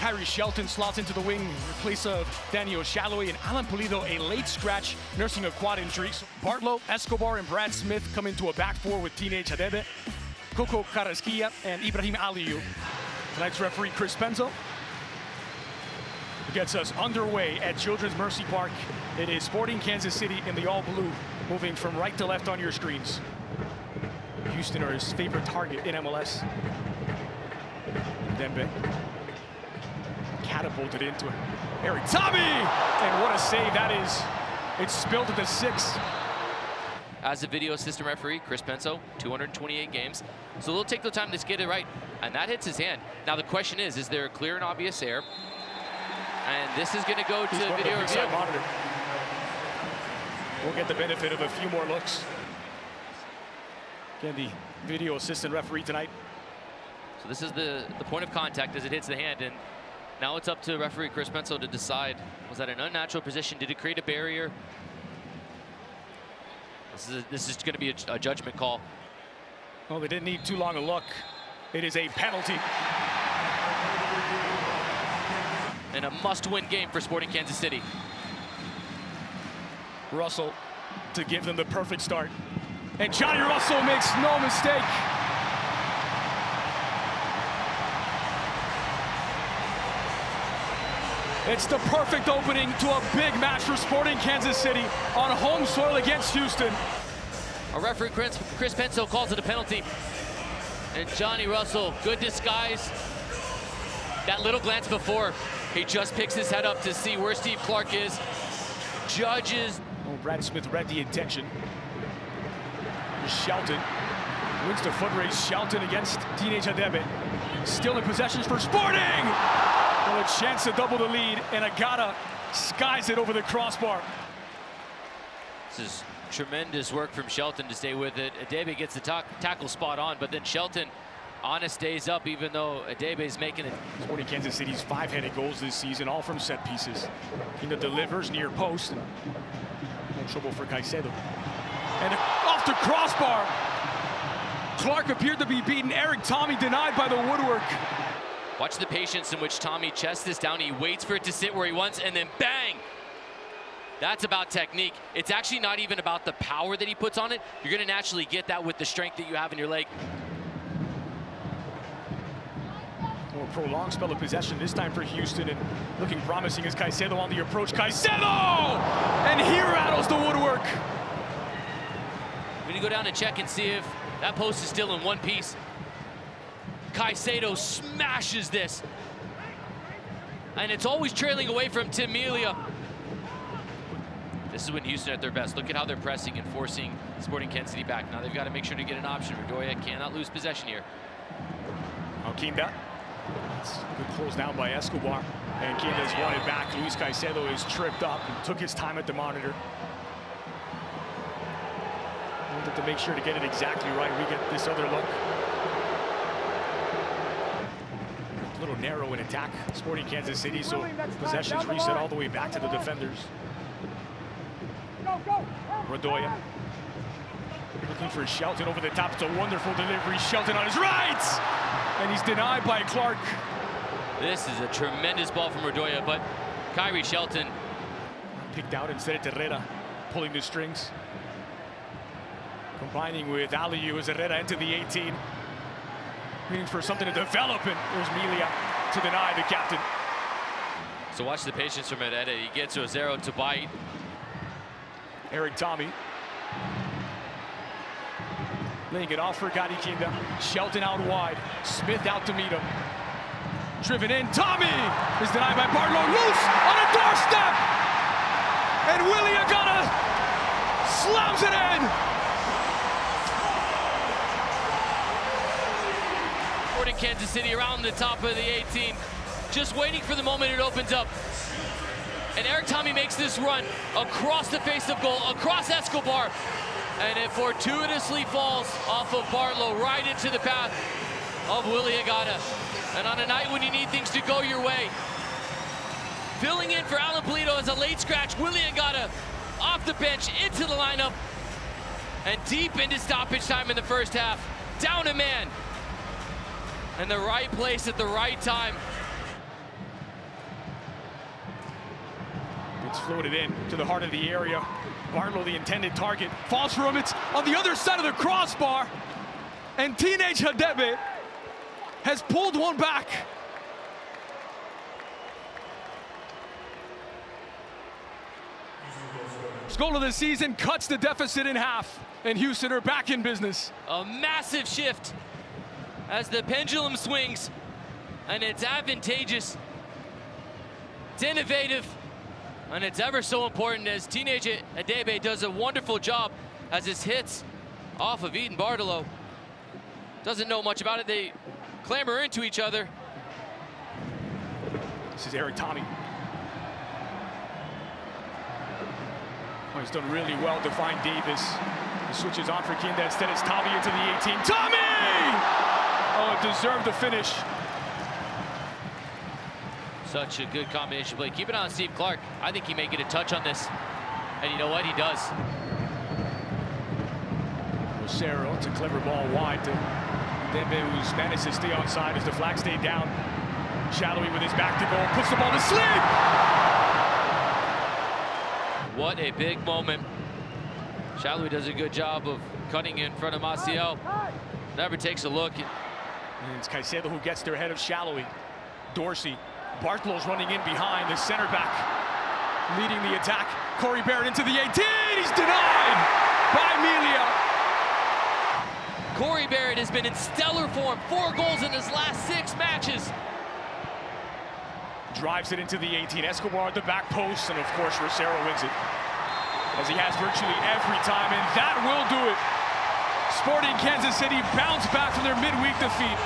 Kyrie Shelton slots into the wing in place of Daniel Shallowy, and Alan Pulido a late scratch, nursing a quad injury. So Bartlow, Escobar, and Brad Smith come into a back four with Teenage Hadebe, Coco Carrasquilla, and Ibrahim Aliyu. Tonight's referee, Chris Penzo, gets us underway at Children's Mercy Park. It is Sporting Kansas City in the all-blue, moving from right to left on your screens. Houston are his favorite target in MLS. Dembe catapulted into it. Eric Tommy! And what a save that is. It's spilled to the 6. As a video assistant referee, Chris Penzo, 228 games. So they'll take the time to get it right. And that hits his hand. Now the question is there a clear and obvious error? And this is going to go to video review. Monitor. We'll get the benefit of a few more looks. Again, the video assistant referee tonight. So this is the point of contact as it hits the hand, and now it's up to referee Chris Penzo to decide, was that an unnatural position? Did it create a barrier? This is going to be a judgment call. Well, they didn't need too long a look. It is a penalty. And a must-win game for Sporting Kansas City. Russell to give them the perfect start. And Johnny Russell makes no mistake. It's the perfect opening to a big match for Sporting Kansas City on home soil against Houston. Our referee Chris Penzo calls it a penalty. And Johnny Russell, good disguise. That little glance before, he just picks his head up to see where Steve Clark is. Judges. Oh, Brad Smith read the intention. Shelton wins the foot race. Shelton against Teenage Hadebe. Still in possession for Sporting. Well, a chance to double the lead, and Agata skies it over the crossbar. This is tremendous work from Shelton to stay with it. Hadebe gets the tackle spot on, but then Shelton stays up, even though Hadebe is making it. Sporting Kansas City's 5-headed goals this season, all from set pieces. He delivers near post. No trouble for Caicedo. And off the crossbar. Clark appeared to be beaten. Eric Tommy denied by the woodwork. Watch the patience in which Tommy chests this down. He waits for it to sit where he wants, and then bang! That's about technique. It's actually not even about the power that he puts on it. You're going to naturally get that with the strength that you have in your leg. More prolonged spell of possession this time for Houston, and looking promising is Caicedo on the approach. Caicedo! And he rattles the woodwork. We're going to go down and check and see if that post is still in one piece. Caicedo smashes this. And it's always trailing away from Tim Melia. This is when Houston at their best. Look at how they're pressing and forcing Sporting Kansas City back. Now they've got to make sure to get an option. Redoya cannot lose possession here. Alquinda. Good close down by Escobar. And Quinda's won it back. Luis Caicedo is tripped up and took his time at the monitor. Wanted to make sure to get it exactly right. We get this other look. A little narrow in attack, Sporting Kansas City, so possessions reset all the way back to the defenders. Redoya looking for Shelton over the top. It's a wonderful delivery. Shelton on his right, and he's denied by Clark. This is a tremendous ball from Redoya, but Kyrie Shelton picked out instead of Herrera, pulling the strings. Combining with Aliyu as Herrera into the 18. Waiting for something to develop, and there's Melia to deny the captain. So watch the patience from Herrera. He gets Rosero to bite. Eric Tommy laying it off for Gadi Kinda. Shelton out wide. Smith out to meet him. Driven in. Tommy is denied by Bartlow. Loose on a doorstep. And Willie Agata slams it in. Sporting Kansas City around the top of the 18. Just waiting for the moment it opens up. And Eric Tommy makes this run across the face of goal, across Escobar. And it fortuitously falls off of Bartlow right into the path of Willie Agata. And on a night when you need things to go your way, filling in for Alan Pulido as a late scratch, Willie Agata off the bench into the lineup and deep into stoppage time in the first half. Down a man. In the right place at the right time. It's floated in to the heart of the area. Barlow, the intended target, falls for him. It's on the other side of the crossbar. And Teenage Hadebe has pulled one back. His goal of the season cuts the deficit in half. And Houston are back in business. A massive shift as the pendulum swings. And it's advantageous. It's innovative. And it's ever so important as Teenage Hadebe does a wonderful job as his hits off of Eden Bartolo. Doesn't know much about it. They clamber into each other. This is Eric Tommy. Oh, he's done really well to find Davis. He switches on for Kinda. Instead, it's Tommy into the 18. Tommy! Oh, it deserved the finish. Such a good combination play. Keep it on Steve Clark. I think he may get a touch on this. And you know what? He does. Rosero, it's a clever ball wide to Dembe, who's managed to stay onside as the flag stayed down. Shallowy with his back to goal, puts the ball to sleep! What a big moment. Shallowy does a good job of cutting in front of Maciel. Never takes a look. And it's Caicedo who gets there ahead of Shallowy. Dorsey. Bartlow's running in behind, the center back leading the attack. Corey Barrett into the 18, he's denied by Melia. Corey Barrett has been in stellar form, 4 goals in his last 6 matches. Drives it into the 18, Escobar at the back post, and of course Rosero wins it, as he has virtually every time, and that will do it. Sporting Kansas City bounce back from their midweek defeat.